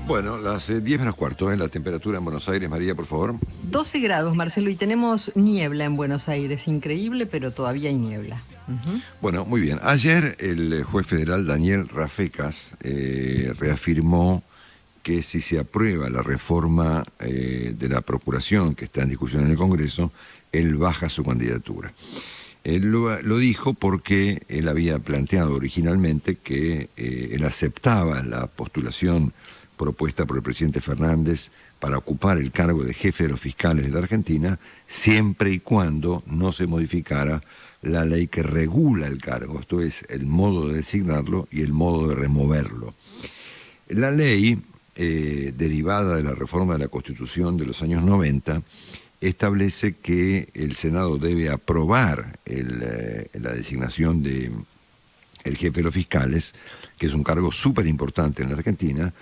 Bueno, las 10 menos cuarto, la temperatura en Buenos Aires, María, por favor. 12 grados, Marcelo, y tenemos niebla en Buenos Aires. Increíble, pero todavía hay niebla. Bueno, muy bien. Ayer el juez federal Daniel Rafecas reafirmó que si se aprueba la reforma de la procuración que está en discusión en el Congreso, él baja su candidatura. Él lo dijo porque él había planteado originalmente que él aceptaba la postulación propuesta por el presidente Fernández para ocupar el cargo de jefe de los fiscales de la Argentina, siempre y cuando no se modificara la ley que regula el cargo, esto es, el modo de designarlo y el modo de removerlo. La ley, derivada de la reforma de la Constitución de los años 90, establece que el Senado debe aprobar la designación del jefe de los fiscales, que es un cargo súper importante en la Argentina,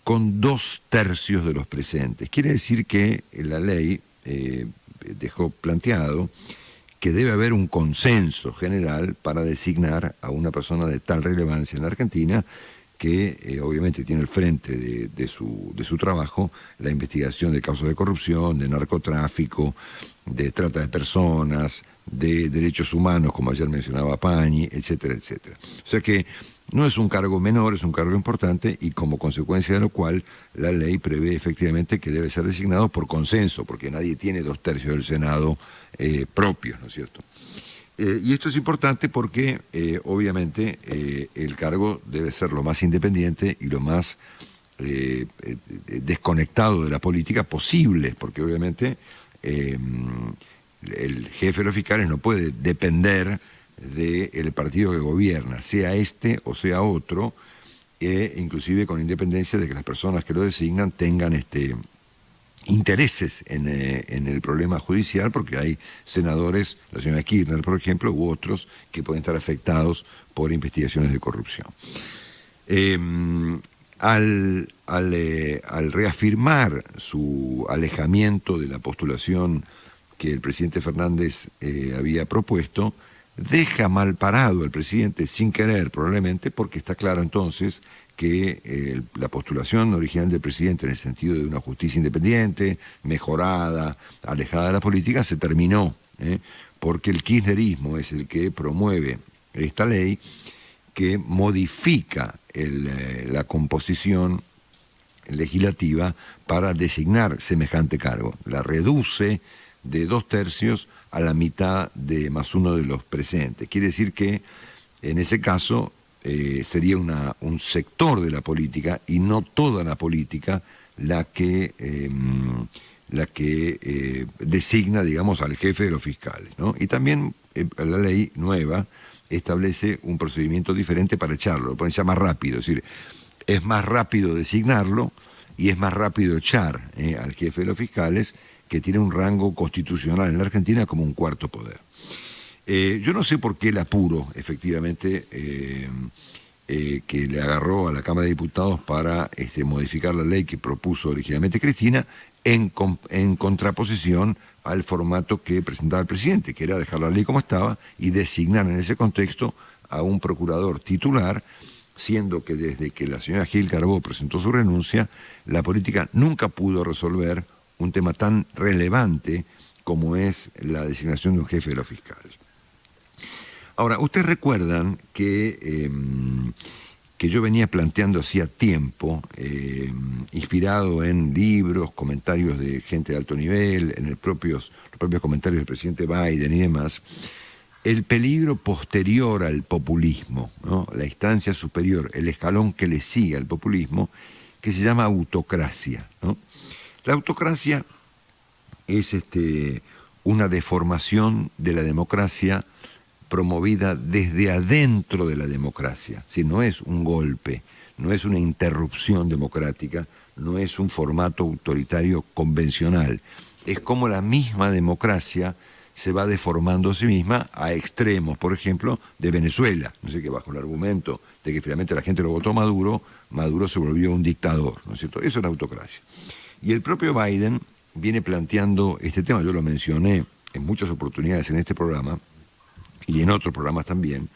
con 2/3 de los presentes. Quiere decir que la ley dejó planteado que debe haber un consenso general para designar a una persona de tal relevancia en la Argentina que obviamente tiene al frente de su trabajo la investigación de casos de corrupción, de narcotráfico, de trata de personas, de derechos humanos, como ayer mencionaba Pañi, etcétera, etcétera. O sea que no es un cargo menor, es un cargo importante y como consecuencia de lo cual la ley prevé efectivamente que debe ser designado por consenso, porque nadie tiene 2/3 del Senado propios, ¿no es cierto? Y esto es importante porque obviamente el cargo debe ser lo más independiente y lo más desconectado de la política posible, porque obviamente el jefe de los fiscales no puede depender del partido que gobierna, sea este o sea otro, inclusive con independencia de que las personas que lo designan tengan intereses en el problema judicial, porque hay senadores, la señora Kirchner, por ejemplo, u otros que pueden estar afectados por investigaciones de corrupción. Al reafirmar su alejamiento de la postulación que el presidente Fernández había propuesto, deja mal parado al presidente, sin querer probablemente, porque está claro entonces que la postulación original del presidente en el sentido de una justicia independiente, mejorada, alejada de la política, se terminó, porque el kirchnerismo es el que promueve esta ley que modifica la composición legislativa para designar semejante cargo. La reduce de 2/3 a la mitad de +1 de los presentes. Quiere decir que en ese caso sería un sector de la política y no toda la política la que designa, digamos, al jefe de los fiscales, ¿no? Y también la ley nueva establece un procedimiento diferente para echarlo, lo pueden echar más rápido, es decir, es más rápido designarlo y es más rápido echar al jefe de los fiscales, que tiene un rango constitucional en la Argentina como un cuarto poder. Yo no sé por qué el apuro, efectivamente, que le agarró a la Cámara de Diputados para modificar la ley que propuso originalmente Cristina, en contraposición al formato que presentaba el presidente, que era dejar la ley como estaba y designar en ese contexto a un procurador titular, siendo que desde que la señora Gil Carbó presentó su renuncia, la política nunca pudo resolver un tema tan relevante como es la designación de un jefe de los fiscales. Ahora, ustedes recuerdan que yo venía planteando hacía tiempo, inspirado en libros, comentarios de gente de alto nivel, en los propios comentarios del presidente Biden y demás, el peligro posterior al populismo, ¿no? La instancia superior, el escalón que le sigue al populismo, que se llama autocracia, ¿no? La autocracia es una deformación de la democracia promovida desde adentro de la democracia. Si no es un golpe, no es una interrupción democrática, no es un formato autoritario convencional. Es como la misma democracia se va deformando a sí misma a extremos, por ejemplo, de Venezuela. No sé, que bajo el argumento de que finalmente la gente lo votó a Maduro, Maduro se volvió un dictador, ¿no es cierto? Eso es la autocracia. Y el propio Biden viene planteando este tema, yo lo mencioné en muchas oportunidades en este programa y en otros programas también,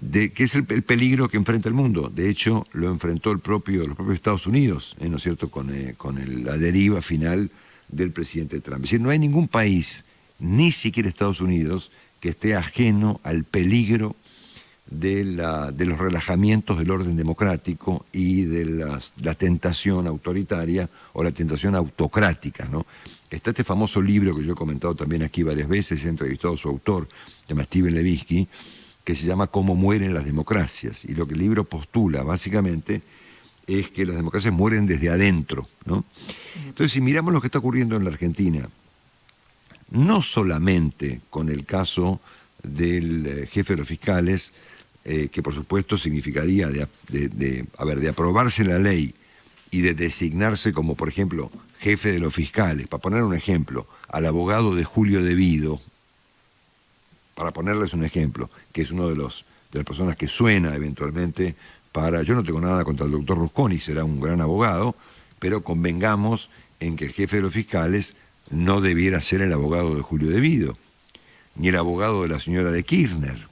que es el peligro que enfrenta el mundo. De hecho, lo enfrentó los propios Estados Unidos, ¿no es cierto?, con la deriva final del presidente Trump. Es decir, no hay ningún país, ni siquiera Estados Unidos, que esté ajeno al peligro de los relajamientos del orden democrático y de la tentación autoritaria o la tentación autocrática, ¿no? Está este famoso libro que yo he comentado también aquí varias veces, he entrevistado a su autor, se llama Steven Levitsky, que se llama Cómo mueren las democracias. Y lo que el libro postula, básicamente, es que las democracias mueren desde adentro, ¿no? Entonces, si miramos lo que está ocurriendo en la Argentina, no solamente con el caso del jefe de los fiscales, que por supuesto significaría de aprobarse la ley y de designarse como, por ejemplo, jefe de los fiscales, para poner un ejemplo, al abogado de Julio Devido, para ponerles un ejemplo, que es uno de las personas que suena eventualmente para... Yo no tengo nada contra el doctor Rusconi, será un gran abogado, pero convengamos en que el jefe de los fiscales no debiera ser el abogado de Julio Devido, ni el abogado de la señora de Kirchner.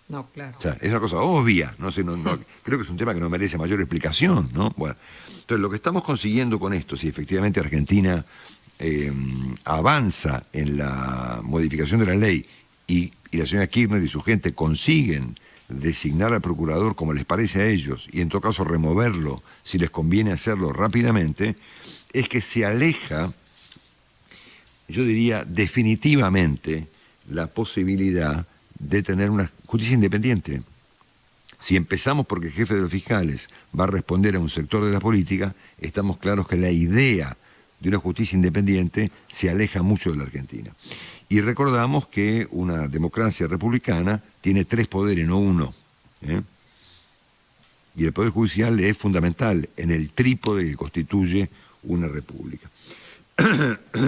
No, claro. O sea, es una cosa obvia, no sé, creo que es un tema que no merece mayor explicación, ¿no? Bueno, entonces lo que estamos consiguiendo con esto, si efectivamente Argentina avanza en la modificación de la ley y la señora Kirchner y su gente consiguen designar al procurador como les parece a ellos y en todo caso removerlo si les conviene hacerlo rápidamente, es que se aleja, yo diría definitivamente, la posibilidad de tener una justicia independiente. Si empezamos porque el jefe de los fiscales va a responder a un sector de la política, estamos claros que la idea de una justicia independiente se aleja mucho de la Argentina. Y recordamos que una democracia republicana tiene 3 poderes, no uno, ¿eh? Y el Poder Judicial es fundamental en el trípode que constituye una república.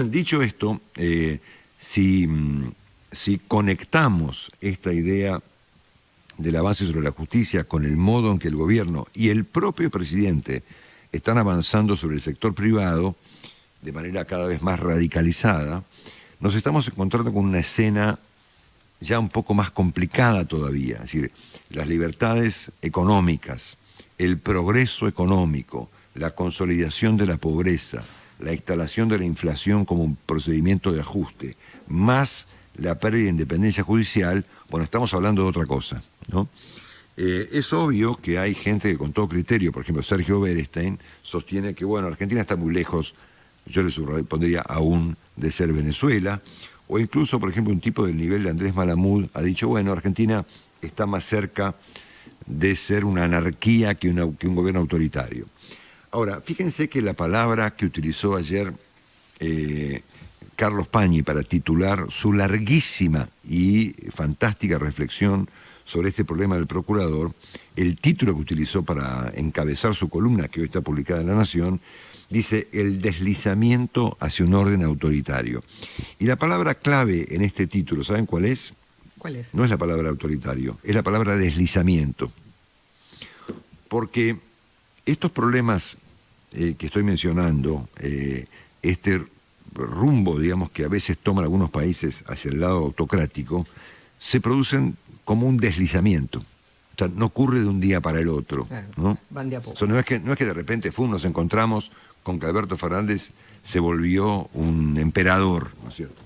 Dicho esto, si conectamos esta idea del avance sobre la justicia con el modo en que el gobierno y el propio presidente están avanzando sobre el sector privado de manera cada vez más radicalizada, nos estamos encontrando con una escena ya un poco más complicada todavía. Es decir, las libertades económicas, el progreso económico, la consolidación de la pobreza, la instalación de la inflación como un procedimiento de ajuste, más la pérdida de independencia judicial, bueno, estamos hablando de otra cosa, ¿no? Es obvio que hay gente que con todo criterio, por ejemplo, Sergio Berestein, sostiene que, bueno, Argentina está muy lejos, yo le pondría aún, de ser Venezuela, o incluso, por ejemplo, un tipo del nivel de Andrés Malamud ha dicho, bueno, Argentina está más cerca de ser una anarquía que un gobierno autoritario. Ahora, fíjense que la palabra que utilizó ayer Carlos Pañi para titular su larguísima y fantástica reflexión sobre este problema del procurador, el título que utilizó para encabezar su columna, que hoy está publicada en La Nación, dice el deslizamiento hacia un orden autoritario. Y la palabra clave en este título, ¿saben cuál es? ¿Cuál es? No es la palabra autoritario, es la palabra deslizamiento. Porque estos problemas que estoy mencionando, este rumbo, digamos, que a veces toman algunos países hacia el lado autocrático, se producen como un deslizamiento. O sea, no ocurre de un día para el otro, ¿no? Van de a poco. O sea, no es que de repente nos encontramos con que Alberto Fernández se volvió un emperador, ¿no es cierto?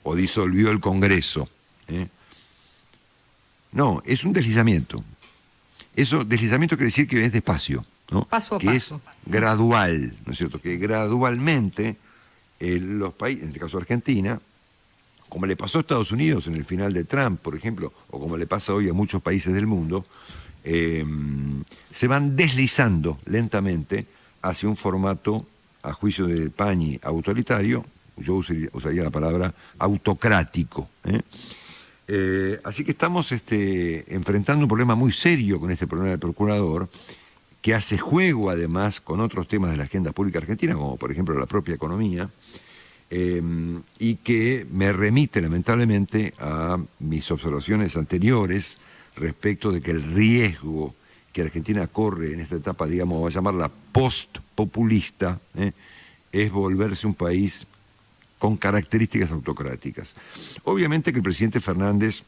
O disolvió el Congreso. No, es un deslizamiento. Eso, deslizamiento quiere decir que es despacio, ¿no? Paso a que paso. Es gradual, ¿no es cierto? Que gradualmente los países, en este caso Argentina, como le pasó a Estados Unidos en el final de Trump, por ejemplo, o como le pasa hoy a muchos países del mundo, se van deslizando lentamente hacia un formato, a juicio de Pañi, autoritario, yo usaría la palabra autocrático. Así que estamos enfrentando un problema muy serio con este problema del procurador, que hace juego además con otros temas de la agenda pública argentina, como por ejemplo la propia economía, y que me remite lamentablemente a mis observaciones anteriores respecto de que el riesgo que Argentina corre en esta etapa, digamos, vamos a llamarla post-populista, es volverse un país con características autocráticas. Obviamente que el presidente Fernández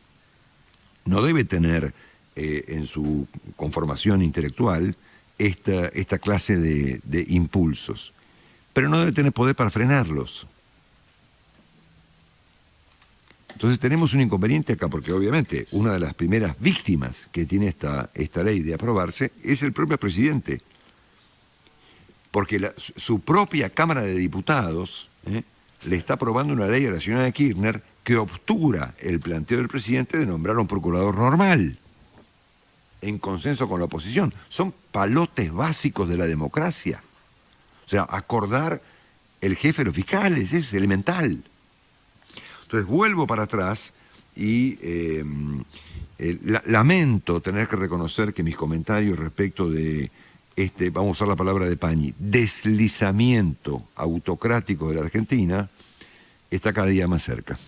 no debe tener en su conformación intelectual esta clase de impulsos, pero no debe tener poder para frenarlos. Entonces tenemos un inconveniente acá, porque obviamente una de las primeras víctimas que tiene esta ley de aprobarse es el propio presidente, porque su propia Cámara de Diputados le está aprobando una ley a la señora Kirchner que obtura el planteo del presidente de nombrar a un procurador normal, en consenso con la oposición. Son palotes básicos de la democracia. O sea, acordar el jefe de los fiscales es elemental. Entonces vuelvo para atrás y lamento tener que reconocer que mis comentarios respecto de vamos a usar la palabra de Pañi, deslizamiento autocrático de la Argentina, está cada día más cerca.